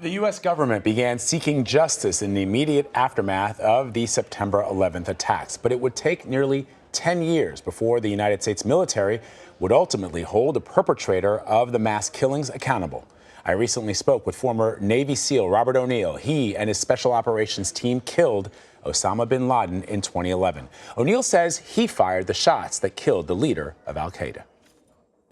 The U.S. government began seeking justice in the immediate aftermath of the September 11th attacks, but it would take nearly 10 years before the United States military would ultimately hold the perpetrator of the mass killings accountable. I recently spoke with former Navy SEAL Robert O'Neill. He and his special operations team killed Osama bin Laden in 2011. O'Neill says he fired the shots that killed the leader of al-Qaeda.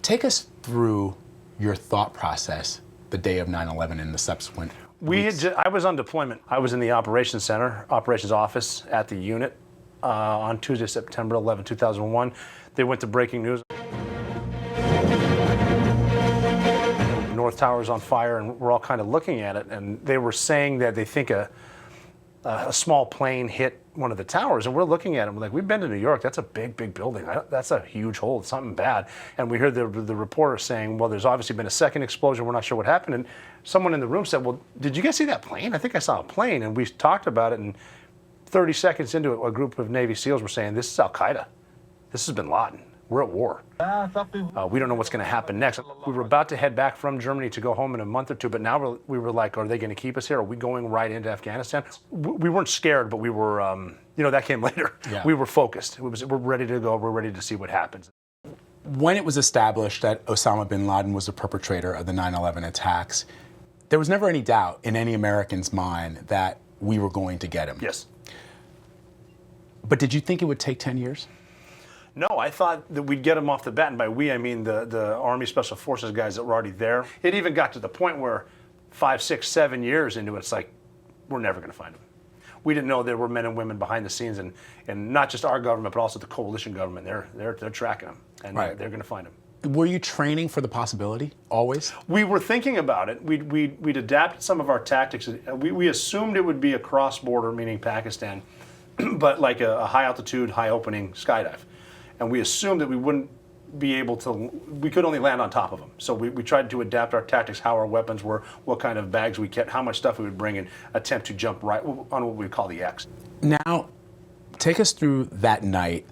Take us through your thought process the day of 9/11 and the subsequent weeks. I was on deployment. I was in the operations center, operations office at the unit on Tuesday, September 11, 2001. They went to breaking news. North Tower's on fire, and we're all kind of looking at it, and they were saying that they think a small plane hit one of the towers, and we're looking at it. We're like, we've been to New York. That's a big, big building. That's a huge hole. It's something bad. And we heard the reporter saying, well, there's obviously been a second explosion. We're not sure what happened. And someone in the room said, well, did you guys see that plane? I think I saw a plane. And we talked about it, and 30 seconds into it, a group of Navy SEALs were saying, this is al-Qaeda. This is bin Laden. We're at war. We don't know what's going to happen next. We were about to head back from Germany to go home in a month or two, but now we were like, are they going to keep us here? Are we going right into Afghanistan? We weren't scared, but we were, that came later. Yeah. We were focused. We're ready to go. We're ready to see what happens. When it was established that Osama bin Laden was the perpetrator of the 9/11 attacks, there was never any doubt in any American's mind that we were going to get him. Yes. But did you think it would take 10 years? No, I thought that we'd get them off the bat, and by we, I mean the Army Special Forces guys that were already there. It even got to the point where 5, 6, 7 years into it, it's like, we're never going to find them. We didn't know there were men and women behind the scenes, and not just our government, but also the coalition government. They're tracking them, and right. they're going to find them. Were you training for the possibility, always? We were thinking about it. We'd adapted some of our tactics. We assumed it would be a cross-border, meaning Pakistan, but like a high-altitude, high-opening skydive. And we assumed that we wouldn't be able to, we could only land on top of them. So we tried to adapt our tactics, how our weapons were, what kind of bags we kept, how much stuff we would bring, and attempt to jump right on what we call the X. Now, take us through that night,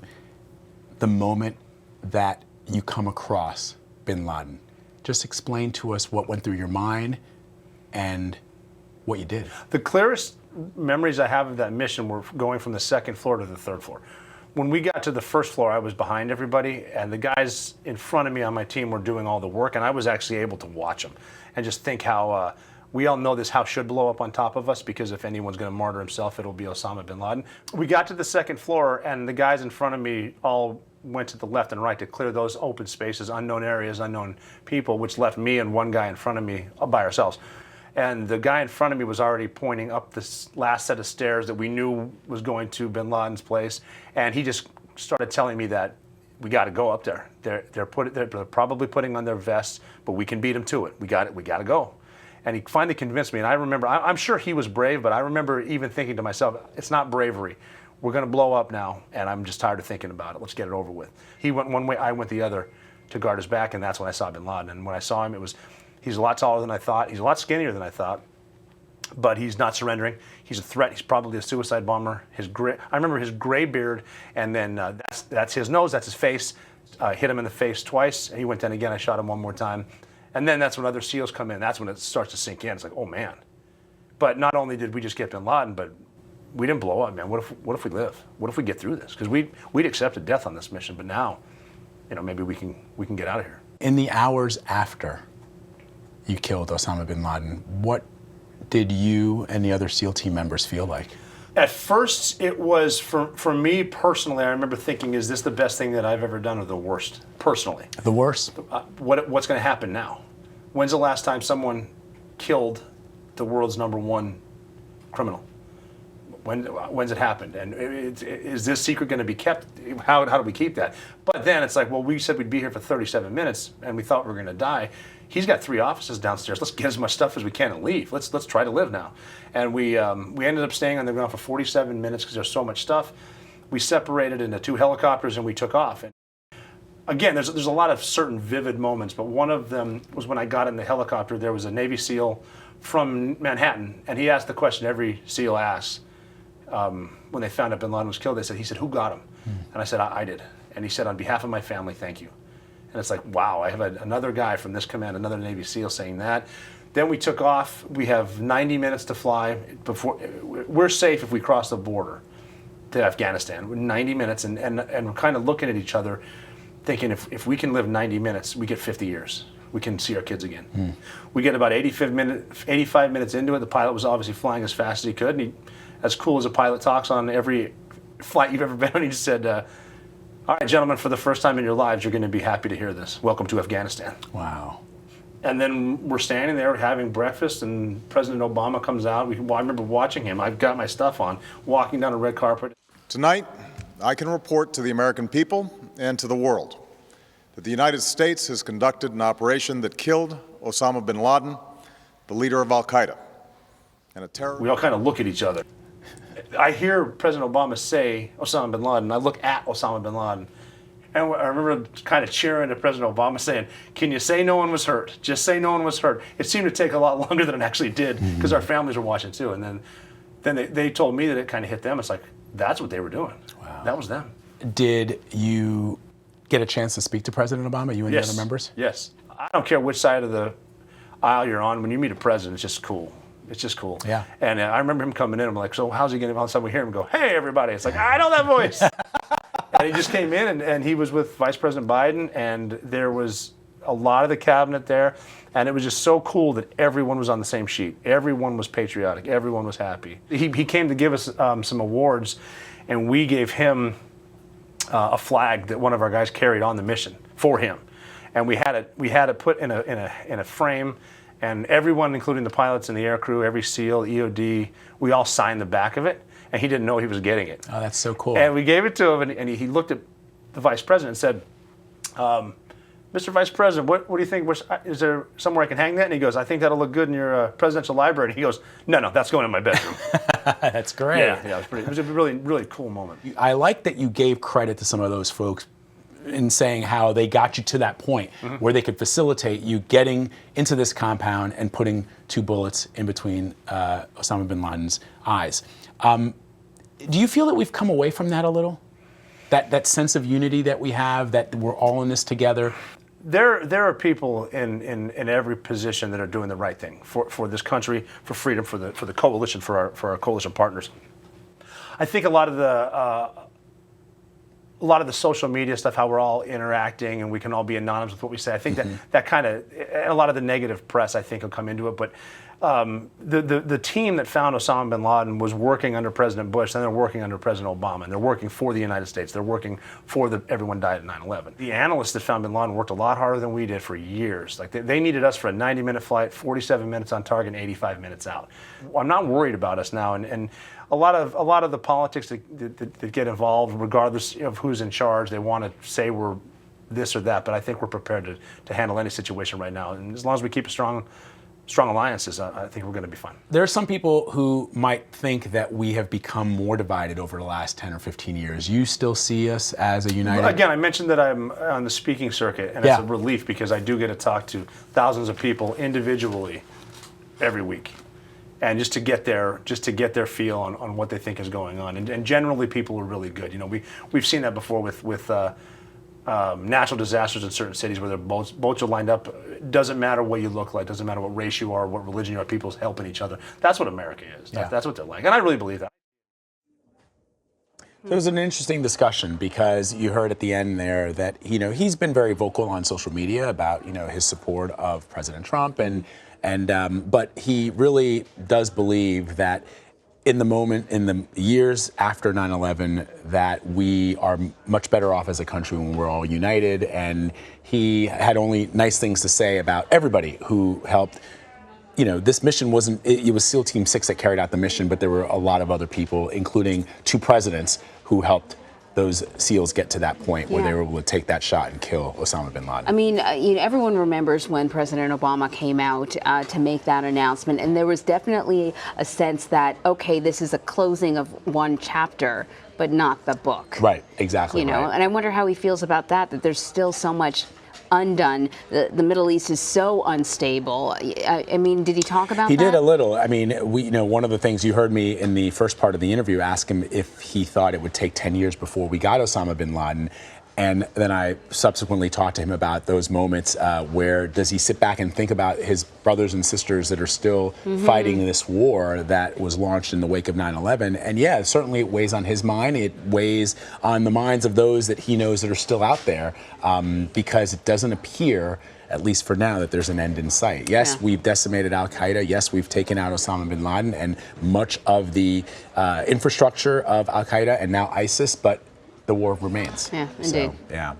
the moment that you come across bin Laden. Just explain to us what went through your mind and what you did. The clearest memories I have of that mission were going from the second floor to the third floor. When we got to the first floor, I was behind everybody, and the guys in front of me on my team were doing all the work, and I was actually able to watch them and just think how we all know this house should blow up on top of us, because if anyone's going to martyr himself, it'll be Osama bin Laden. We got to the second floor, and the guys in front of me all went to the left and right to clear those open spaces, unknown areas, unknown people, which left me and one guy in front of me by ourselves. And the guy in front of me was already pointing up this last set of stairs that we knew was going to bin Laden's place. And he just started telling me that we got to go up there. They're probably putting on their vests, but we can beat them to it. We got to go. And he finally convinced me. And I remember, I'm sure he was brave, but I remember even thinking to myself, it's not bravery. We're going to blow up now, and I'm just tired of thinking about it. Let's get it over with. He went one way, I went the other to guard his back, and that's when I saw bin Laden. And when I saw him, he's a lot taller than I thought. He's a lot skinnier than I thought, but he's not surrendering. He's a threat. He's probably a suicide bomber. I remember his gray beard, and then that's his nose, that's his face. Hit him in the face twice. He went down again. I shot him one more time. And then that's when other SEALs come in. That's when it starts to sink in. It's like, oh, man. But not only did we just get bin Laden, but we didn't blow up, man. What if we live? What if we get through this? Because we'd accepted death on this mission, but now, maybe we can get out of here. In the hours after you killed Osama bin Laden, what did you and the other SEAL team members feel like? At first, it was, for me personally, I remember thinking, is this the best thing that I've ever done, or the worst, personally? The worst? What's going to happen now? When's the last time someone killed the world's #1 criminal? When's it happened? And is this secret going to be kept? How do we keep that? But then it's like, well, we said we'd be here for 37 minutes, and we thought we were going to die. He's got 3 offices downstairs. Let's get as much stuff as we can and leave. Let's try to live now. And we ended up staying on the ground for 47 minutes because there's so much stuff. We separated into 2 helicopters and we took off. And again, there's a lot of certain vivid moments, but one of them was when I got in the helicopter. There was a Navy SEAL from Manhattan, and he asked the question every SEAL asks. When they found out bin Laden was killed, he said, who got him? And I said, I did. And he said, on behalf of my family, thank you. And it's like, wow, I have another guy from this command, another Navy SEAL saying that. Then we took off. We have 90 minutes to fly before we're safe if we cross the border to Afghanistan. 90 minutes, and we're kind of looking at each other, thinking if we can live 90 minutes, we get 50 years. We can see our kids again. We get about 85 minutes into it. The pilot was obviously flying as fast as he could, and he, as cool as a pilot talks on every flight you've ever been on, he just said, all right, gentlemen, for the first time in your lives, you're going to be happy to hear this. Welcome to Afghanistan. Wow. And then we're standing there having breakfast, and President Obama comes out. I remember watching him. I've got my stuff on, walking down a red carpet. Tonight, I can report to the American people and to the world that the United States has conducted an operation that killed Osama bin Laden, the leader of al-Qaeda, and a terrorist. We all kind of look at each other. I hear President Obama say Osama bin Laden. I look at Osama bin Laden. And I remember kind of cheering at President Obama saying, can you say no one was hurt? Just say no one was hurt. It seemed to take a lot longer than it actually did because our families were watching too. And then they told me that it kind of hit them. It's like, that's what they were doing. Wow. That was them. Did you get a chance to speak to President Obama, you and the other members? Yes. I don't care which side of the aisle you're on. When you meet a president, it's just cool. It's just cool. Yeah. And I remember him coming in. I'm like, so how's he getting? All of a sudden we hear him go, hey, everybody. It's like, I know that voice. And he just came in, and he was with Vice President Biden, and there was a lot of the cabinet there. And it was just so cool that everyone was on the same sheet. Everyone was patriotic. Everyone was happy. He came to give us some awards, and we gave him a flag that one of our guys carried on the mission for him. And we had it put in a frame. And everyone, including the pilots and the aircrew, every SEAL, EOD, we all signed the back of it, and he didn't know he was getting it. Oh, that's so cool. And we gave it to him, and he looked at the vice president and said, Mr. Vice President, what do you think? Is there somewhere I can hang that? And he goes, I think that'll look good in your presidential library. And he goes, no, that's going in my bedroom. That's great. Yeah, it was a really, really cool moment. I like that you gave credit to some of those folks in saying how they got you to that point where they could facilitate you getting into this compound and putting two bullets in between Osama bin Laden's eyes. Do you feel that we've come away from that a little? That sense of unity that we have, that we're all in this together? There are people in every position that are doing the right thing for this country, for freedom, for the coalition, for our coalition partners. I think a lot of the social media stuff, how we're all interacting and we can all be anonymous with what we say. I think that kind of, a lot of the negative press, I think, will come into it. But the team that found Osama bin Laden was working under President Bush, then they're working under President Obama, and they're working for the United States. They're working for everyone died at 9/11. The analysts that found bin Laden worked a lot harder than we did for years. Like they needed us for a 90-minute flight, 47 minutes on target, and 85 minutes out. I'm not worried about us now, and a lot of the politics that get involved, regardless of who's in charge, they want to say we're this or that, but I think we're prepared to handle any situation right now. And as long as we keep a strong alliances, I think we're going to be fine. There are some people who might think that we have become more divided over the last 10 or 15 years. You still see us as a united... Again, I mentioned that I'm on the speaking circuit, and it's a relief because I do get to talk to thousands of people individually every week. And just to get their feel on what they think is going on. And generally people are really good. You know, we've seen that before with natural disasters in certain cities where their boats are lined up. It doesn't matter what you look like, doesn't matter what race you are, what religion you are, people's helping each other. That's what America is. That's what they're like. And I really believe that. There was an interesting discussion because you heard at the end there that, you know, he's been very vocal on social media about, you know, his support of President Trump but he really does believe that in the years after 9/11, that we are much better off as a country when we're all united. And he had only nice things to say about everybody who helped. You know, this mission it was SEAL Team 6 that carried out the mission, but there were a lot of other people, including two presidents, who helped those SEALs get to that point where they were able to take that shot and kill Osama bin Laden. I mean, you know, everyone remembers when President Obama came out to make that announcement, and there was definitely a sense that, okay, this is a closing of one chapter, but not the book. Right, exactly. You know, and I wonder how he feels about that there's still so much undone. The Middle East is so unstable. I mean, did he talk about that? He did a little. I mean, one of the things you heard me in the first part of the interview ask him if he thought it would take 10 years before we got Osama bin Laden. And then I subsequently talked to him about those moments where does he sit back and think about his brothers and sisters that are still fighting this war that was launched in the wake of 9/11. And yeah, certainly it weighs on his mind. It weighs on the minds of those that he knows that are still out there because it doesn't appear, at least for now, that there's an end in sight. Yes, we've decimated al-Qaeda. Yes, we've taken out Osama bin Laden and much of the infrastructure of al-Qaeda and now ISIS, but the war remains. Yeah, indeed. So, yeah.